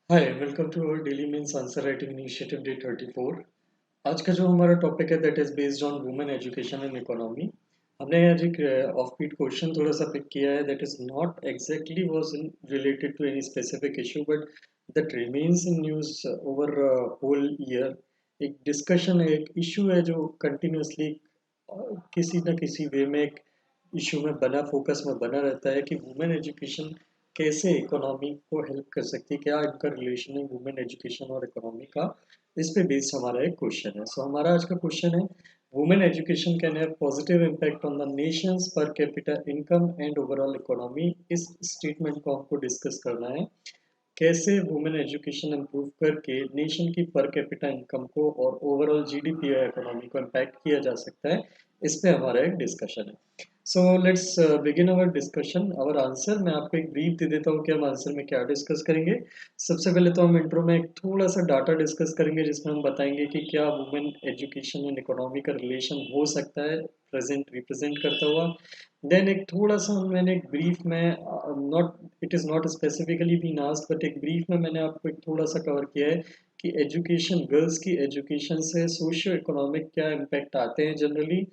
Hi welcome to our daily mains answer writing initiative day 34। आज का जो हमारा टॉपिक है that is based on women education and economy. हमने आज एक ऑफ बीट क्वेश्चन थोड़ा सा पिक किया है that is not exactly was in related to any specific issue but that remains in news over whole year. एक discussion है, एक इशू है जो कंटिन्यूसली किसी न किसी वे में एक इशू में बना, फोकस में बना रहता है कि वुमेन एजुकेशन कैसे इकोनॉमी को हेल्प कर सकती है, क्या इनका रिलेशन है वुमेन एजुकेशन और इकोनॉमी का। इस पे बेस्ड हमारा एक क्वेश्चन है। सो हमारा आज का क्वेश्चन है, women education can have positive impact on the Nations पर capita income and overall economy. इस स्टेटमेंट को हमको डिस्कस करना है, कैसे वुमेन एजुकेशन इम्प्रूव करके नेशन की पर कैपिटा इनकम को और ओवरऑल जीडीपी या इकोनॉमी को इम्पैक्ट किया जा सकता है। इस पे हमारा एक डिस्कशन है। So let's begin our discussion. Our answer, मैं आपको एक ब्रीफ दे देता हूँ कि हम आंसर में क्या डिस्कस करेंगे। सबसे पहले तो हम इंट्रो में एक थोड़ा सा डाटा डिस्कस करेंगे जिसमें हम बताएंगे कि क्या वुमेन एजुकेशन एंड इकोनॉमी का रिलेशन हो सकता है प्रेजेंट रिप्रेजेंट करता हुआ। देन एक थोड़ा सा मैंने एक ब्रीफ में, not it is not specifically been asked but एक ब्रीफ में मैंने आपको एक थोड़ा सा कवर किया है कि एजुकेशन, गर्ल्स की एजुकेशन से सोशियो इकोनॉमिक क्या इम्पैक्ट आते हैं generally.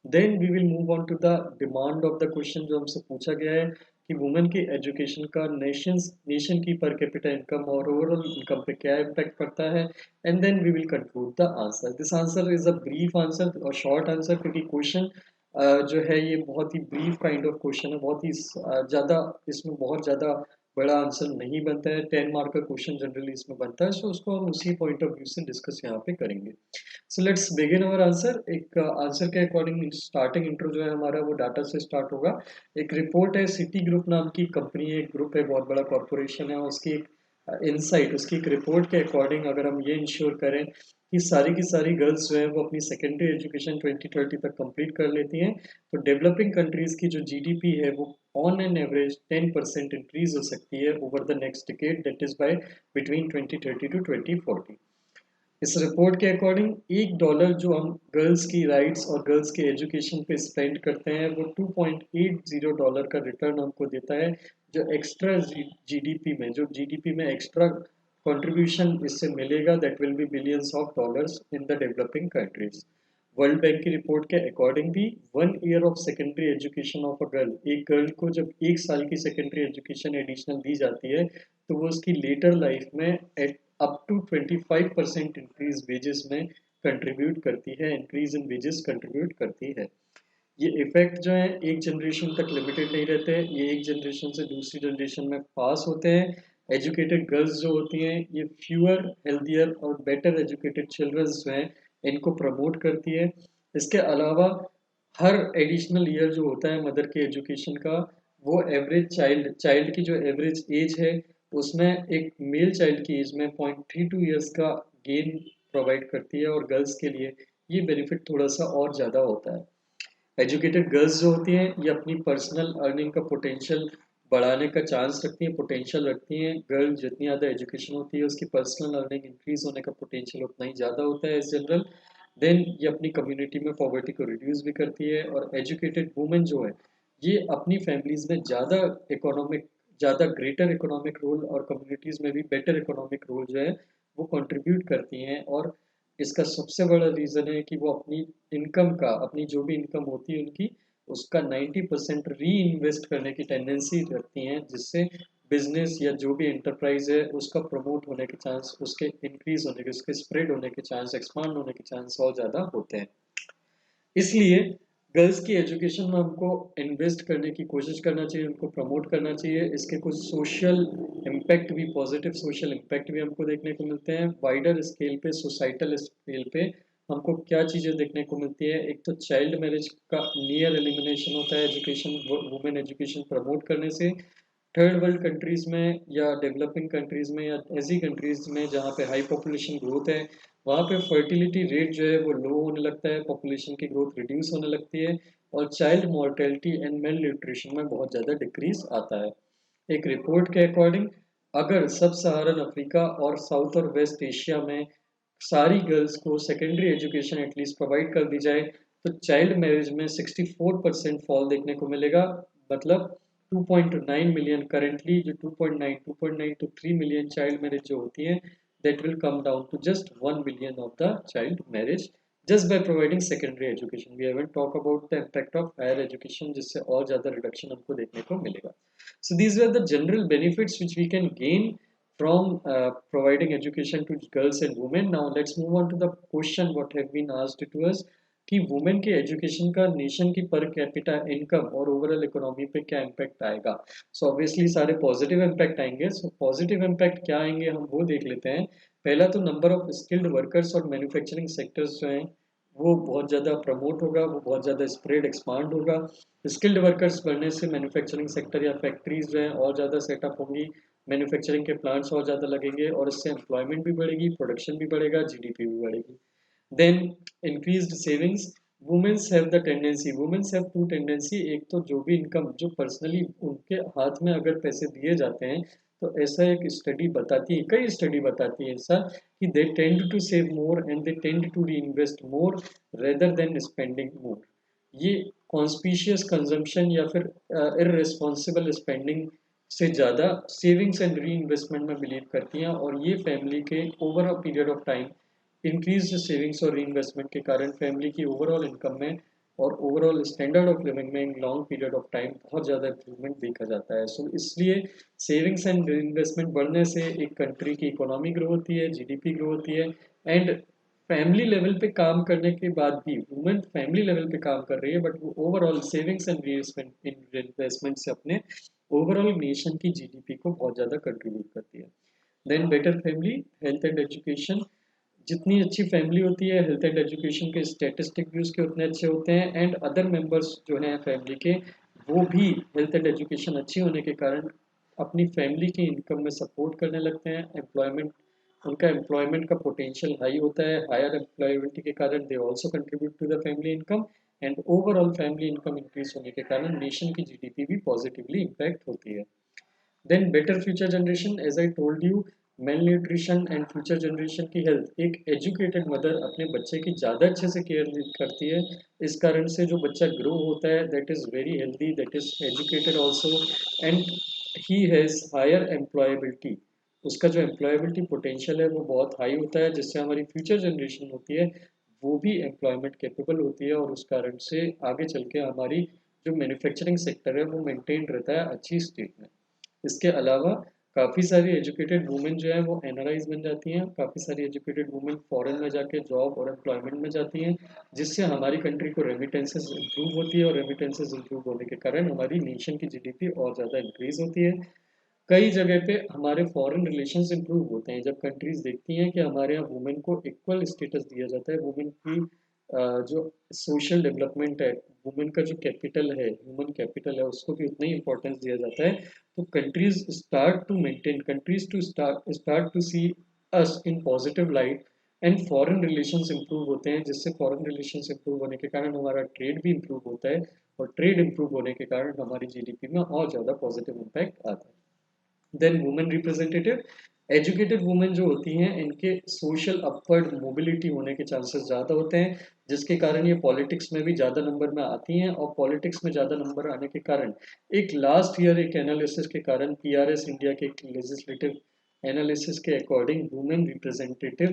Then we will move on to the demand of the question जो हमसे पूछा गया है कि वुमेन की एजुकेशन का नेशन की पर कैपिटा इनकम और ओवरऑल इनकम पे क्या इम्पैक्ट पड़ता है। And then we will conclude the answer. This answer is a brief answer और शॉर्ट आंसर, क्योंकि क्वेश्चन जो है ये बहुत ही ब्रीफ काइंड ऑफ क्वेश्चन है, बहुत ही ज़्यादा, इसमें बहुत ज़्यादा बड़ा आंसर नहीं बनता है। 10 मार्क का क्वेश्चन जनरली इसमें बनता है, सो उसको हम उसी पॉइंट ऑफ व्यू से डिस्कस यहाँ पे करेंगे। So let's begin our answer. एक आंसर के अकॉर्डिंग स्टार्टिंग इंट्रो जो है हमारा वो डाटा से स्टार्ट होगा। एक रिपोर्ट है, सिटी ग्रुप नाम की कंपनी है, एक ग्रुप है, बहुत बड़ा कॉरपोरेशन है, उसकी एक इनसाइट, उसकी एक रिपोर्ट के अकॉर्डिंग अगर हम ये इंश्योर करें कि सारी की सारी गर्ल्स जो है वो अपनी सेकेंडरी एजुकेशन 2030 तक कंप्लीट कर लेती हैं, तो डेवलपिंग कंट्रीज की जो जीडीपी है वो ऑन एन एवरेज 10% इंक्रीज हो सकती है over the next decade, that is by between 2030 to 2040। इस रिपोर्ट के अकॉर्डिंग $1 जो हम गर्ल्स की राइट्स और गर्ल्स के एजुकेशन पे स्पेंड करते हैं वो $2.80 का रिटर्न हमको देता है। जो एक्स्ट्रा जीडीपी में, जो जीडीपी में एक्स्ट्रा कंट्रीब्यूशन इससे मिलेगा that will be billions of dollars in the developing countries. World bank की रिपोर्ट के अकॉर्डिंग भी 1 year of secondary education of a girl, एक गर्ल को जब 1 साल की सेकेंडरी एजुकेशन एडिशनल दी जाती है तो वो उसकी लेटर लाइफ में at up to 25% increase wages में कंट्रीब्यूट करती है, इंक्रीज इन वेजेस कंट्रीब्यूट करती है। ये इफेक्ट जो है एक जनरेशन तक लिमिटेड नहीं रहते हैं, ये एक जनरेशन से दूसरी जनरेशन में पास होते हैं। एजुकेटेड गर्ल्स जो होती हैं ये फ्यूअर, हेल्दियर और बेटर एजुकेटेड चिल्ड्रंस जो हैं इनको प्रमोट करती है। इसके अलावा हर एडिशनल ईयर जो होता है मदर की एजुकेशन का, वो एवरेज चाइल्ड चाइल्ड की जो एवरेज एज है उसमें एक मेल चाइल्ड की एज में 0.32 ईयर्स का गेन प्रोवाइड करती है, और गर्ल्स के लिए ये बेनिफिट थोड़ा सा और ज़्यादा होता है। एजुकेटेड गर्ल्स जो होती हैं ये अपनी पर्सनल अर्निंग का पोटेंशियल बढ़ाने का चांस रखती हैं, पोटेंशियल रखती हैं। गर्ल जितनी ज़्यादा एजुकेशन होती है उसकी पर्सनल अर्निंग इंक्रीज होने का पोटेंशियल उतना ही ज़्यादा होता है इस जनरल। देन ये अपनी कम्युनिटी में पॉवर्टी को रिड्यूस भी करती है, और एजुकेटेड वुमेन जो है ये अपनी फैमिलीज में ज़्यादा ग्रेटर इकोनॉमिक रोल और कम्युनिटीज़ में भी बेटर इकोनॉमिक रोल जो है वो कंट्रीब्यूट करती हैं। और इसका सबसे बड़ा रीज़न है कि वो अपनी इनकम का, अपनी जो भी इनकम होती है उनकी, उसका 90% री इन्वेस्ट करने की टेंडेंसी रखती हैं, जिससे बिजनेस या जो भी एंटरप्राइज है उसका प्रमोट होने के चांस, उसके इंक्रीज होने के, उसके स्प्रेड होने के चांस, एक्सपांड होने के चांस और ज़्यादा होते हैं। इसलिए गर्ल्स की एजुकेशन में हमको इन्वेस्ट करने की कोशिश करना चाहिए, उनको प्रमोट करना चाहिए। इसके कुछ सोशल इम्पैक्ट भी, पॉजिटिव सोशल इम्पैक्ट भी हमको देखने को मिलते हैं। वाइडर स्केल पे, सोसाइटल स्केल पे हमको क्या चीज़ें देखने को मिलती है। एक तो चाइल्ड मैरिज का नियर एलिमिनेशन होता है एजुकेशन, वुमेन एजुकेशन प्रमोट करने से। थर्ड वर्ल्ड कंट्रीज में या डेवलपिंग कंट्रीज में या ऐसी कंट्रीज में जहाँ पे हाई पॉपुलेशन ग्रोथ है, वहाँ पे फर्टिलिटी रेट जो है वो लो होने लगता है, पॉपुलेशन की ग्रोथ रिड्यूस होने लगती है, और child mortality and mail nutrition में बहुत ज़्यादा डिक्रीज आता है। एक रिपोर्ट के अकॉर्डिंग अगर सब सहारन अफ्रीका और साउथ और वेस्ट एशिया में सारी गर्ल्स को सेकेंडरी एजुकेशन एटलीस्ट प्रोवाइड कर दी जाए तो चाइल्ड मैरिज में 64% फॉल देखने को मिलेगा। मतलब 2.9 मिलियन करेंटली जो 2.9 टू 3 मिलियन चाइल्ड मैरिज जो होती हैं that will come down to just 1 million of the child marriage just by providing secondary education. We haven't talked about the impact of higher education जिससे और ज़्यादा reduction हमको देखने को मिलेगा. So these were the general benefits which we can gain from providing education to girls and women. Now let's move on to the question what have been asked to us कि women के education का nation की per capita income और overall economy पे क्या impact आएगा. So obviously सारे positive impact आएंगे. सो पॉजिटिव इम्पैक्ट क्या आएंगे हम वो देख लेते हैं. पहला तो नंबर ऑफ स्किल्ड वर्कर्स और मैन्युफैक्चरिंग सेक्टर्स जो हैं वो बहुत ज़्यादा प्रमोट होगा, वो बहुत ज़्यादा स्प्रेड एक्सपांड होगा. स्किल्ड वर्कर्स बढ़ने से मैन्युफैक्चरिंग सेक्टर या फैक्ट्रीज जो हैं और ज़्यादा सेटअप होंगी, मैन्युफैक्चरिंग के प्लांट्स और ज़्यादा लगेंगे और इससे एम्प्लॉयमेंट भी बढ़ेगी, प्रोडक्शन भी बढ़ेगा, जीडीपी भी बढ़ेगी. Then increased savings. Women have two tendency. एक तो जो भी इनकम जो पर्सनली उनके हाथ में अगर पैसे दिए जाते हैं तो ऐसा एक स्टडी बताती है, कई स्टडी बताती है ऐसा कि they tend to save more and they tend to reinvest more rather than spending more. ये कॉन्स्पिशियस कंजम्पशन या फिर इररिस्पॉन्सिबल स्पेंडिंग से ज़्यादा सेविंग्स एंड री इन्वेस्टमेंट में बिलीव करती हैं और ये फैमिली के over a period of time increase savings और री इन्वेस्टमेंट के कारण फैमिली की ओवरऑल इनकम में और ओवरऑल स्टैंडर्ड ऑफ लिविंग में in long period of time बहुत ज़्यादा इम्प्रूवमेंट देखा जाता है. सो इसलिए सेविंग्स एंड री इन्वेस्टमेंट बढ़ने से एक कंट्री की इकोनॉमी ग्रो होती है, जीडीपी ग्रो होती है एंड फैमिली लेवल पे काम करने के बाद भी वुमेन फैमिली लेवल पे काम कर रही है बट वो ओवरऑल सेविंग्स एंड इन्वेस्टमेंट से अपने ओवरऑल नेशन की जीडीपी को बहुत ज़्यादा कंट्रीब्यूट करती है. Then better family health and education. जितनी अच्छी फैमिली होती है हेल्थ एंड एजुकेशन के स्टैटिस्टिक भी उसके उतने अच्छे होते हैं एंड अदर मेंबर्स जो हैं फैमिली के वो भी हेल्थ एंड एजुकेशन अच्छी होने के कारण अपनी फैमिली की इनकम में सपोर्ट करने लगते हैं. एम्प्लॉयमेंट उनका एम्प्लॉयमेंट का पोटेंशियल हाई होता है. हायर एम्प्लॉयबिलिटी के कारण they also contribute to the family income and overall family income increase होने के कारण नेशन की जीडीपी भी पॉजिटिवली इम्पैक्ट होती है. Then better future generation. As I told you male nutrition and future generation की हेल्थ. एक एजुकेटेड मदर अपने बच्चे की ज़्यादा अच्छे से केयर करती है. इस कारण से जो बच्चा ग्रो होता है that is very healthy, that is educated also and he has higher employability. उसका जो एम्प्लॉयबिलिटी पोटेंशियल है वो बहुत हाई होता है जिससे हमारी फ्यूचर जनरेशन होती है वो भी एम्प्लॉयमेंट कैपेबल होती है और उस कारण से आगे चल के हमारी जो मैन्युफैक्चरिंग सेक्टर है वो मेंटेन रहता है अच्छी स्टेट में. इसके अलावा काफ़ी सारी एजुकेटेड वुमेन जो है वो एनआरआईज बन जाती हैं. काफ़ी सारी एजुकेटेड वुमेन फॉरेन में जाके जॉब और एम्प्लॉयमेंट में जाती हैं जिससे हमारी कंट्री को रेमिटेंसेस इंप्रूव होती है और रेमिटेंसेस इंप्रूव होने के कारण हमारी नेशन की जीडीपी और ज़्यादा इंक्रीज होती है. कई जगह पे हमारे फॉरेन रिलेशंस इंप्रूव होते हैं जब कंट्रीज देखती हैं कि हमारे यहाँ वुमेन को इक्वल स्टेटस दिया जाता है. वुमेन की जो सोशल डेवलपमेंट है, वुमेन का जो कैपिटल है, ह्यूमन कैपिटल है, उसको भी उतना ही इम्पोर्टेंस दिया जाता है. तो countries to start to see us in positive light and foreign relations improve होते हैं जिससे फॉरेन रिलेशंस इंप्रूव होने के कारण हमारा ट्रेड भी इंप्रूव होता है और ट्रेड इंप्रूव होने के कारण हमारी जीडीपी में और ज़्यादा पॉजिटिव इम्पैक्ट आता है. Then women representative. Educated women जो होती हैं इनके सोशल अपवर्ड मोबिलिटी होने के चांसेस ज़्यादा होते हैं जिसके कारण ये पॉलिटिक्स में भी ज़्यादा नंबर में आती हैं और पॉलिटिक्स में ज़्यादा नंबर आने के कारण एक लास्ट ईयर एक एनालिसिस के कारण पीआरएस इंडिया के एक लेजिस्लेटिव एनालिसिस के according women representative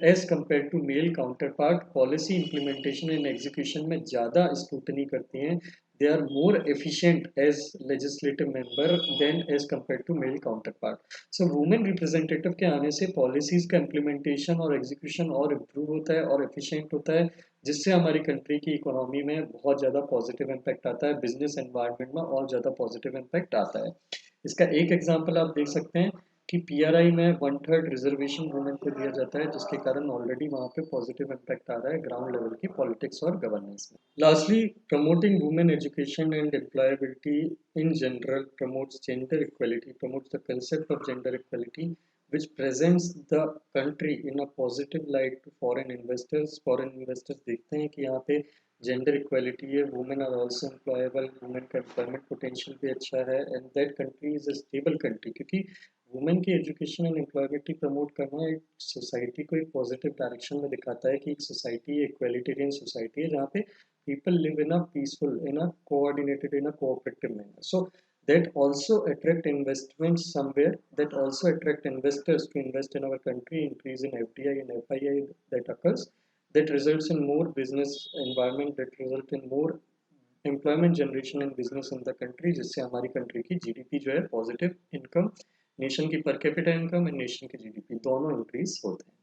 as compared to male counterpart policy implementation and execution में ज़्यादा स्क्रूटनी करती हैं. They are more efficient as legislative member than as compared to male counterpart. So women representative के आने से policies का implementation और execution और improve होता है और efficient होता है जिससे हमारी कंट्री की इकोनॉमी में बहुत ज़्यादा पॉजिटिव इम्पैक्ट आता है, बिजनेस एनवायरनमेंट में और ज़्यादा पॉजिटिव इम्पैक्ट आता है. इसका एक एग्जांपल आप देख सकते हैं कि पीआरआई में 1/3 रिजर्वेशन वुमेन को दिया जाता है जिसके कारण ऑलरेडी वहाँ पे पॉजिटिव इम्पैक्ट आ रहा है ग्राउंड लेवल की पॉलिटिक्स और गवर्नेंस में. Lastly promoting women education and employability in general promotes gender equality, promotes the concept of gender equality which presents the country in a positive light to foreign investors. Foreign investors देखते हैं कि यहाँ पे gender equality है, women are also employable, women का employment potential भी अच्छा है and that country is a stable country. क्योंकि वुमेन की एजुकेशन एंड एम्प्लॉयबिलिटी प्रमोट करना एक सोसाइटी को एक पॉजिटिव डायरेक्शन में दिखाता है कि एक सोसाइटी इक्वलिटेरियन सोसाइटी है जहाँ पे people live in a peaceful, in a coordinated, in a cooperative manner. So that also attract investments somewhere, that also attract investors to invest in our country, increase in FDI and FII that occurs, that results in more business environment, that result in more employment generation and business in the country, जिससे हमारी country की GDP जो है positive income, nation की per capita income and nation की GDP दोनों increase होते हैं.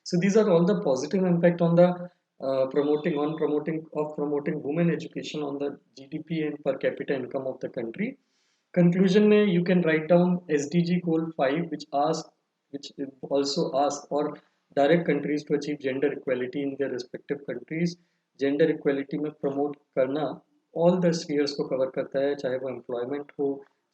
So these are all the positive impact on the promoting women education on the GDP and per capita income of the country. Conclusion में you can write down SDG goal 5 which also ask or direct countries to achieve gender equality in their respective countries. Gender equality में promote करना all the spheres को cover करता है, चाहे वो employment हो,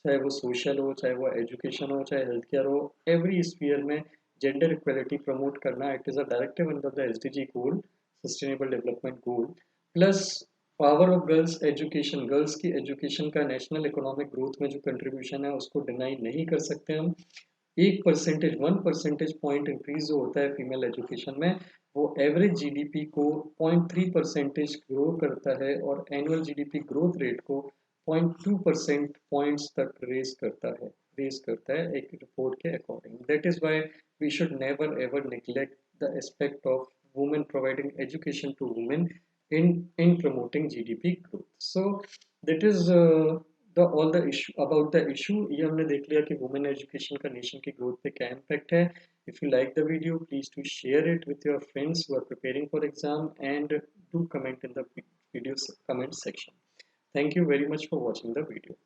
चाहे वो social हो, चाहे वो education हो, चाहे healthcare हो, every sphere में gender equality promote करना, it is a directive under the SDG goal, sustainable development goal. Plus power of girls education, girls की एजुकेशन का नेशनल इकोनॉमिक ग्रोथ में जो कंट्रीब्यूशन है उसको डिनाई नहीं कर सकते हम. 1 पॉइंट इंक्रीज जो होता है फीमेल एजुकेशन में, वो एवरेज जीडीपी को 0.3% ग्रो करता है और एनुअल जीडीपी ग्रोथ रेट को 0.2% पॉइंट्स तक रेज करता है एक रिपोर्ट के according. That is why we should never ever neglect the aspect of women, providing education to women in promoting GDP growth. So that is the all the issue about the issue. ये हमने देख लिया कि women education का nation की growth पे क्या impact है. If you like the video, please do share it with your friends who are preparing for exam and do comment in the video comment section. Thank you very much for watching the video.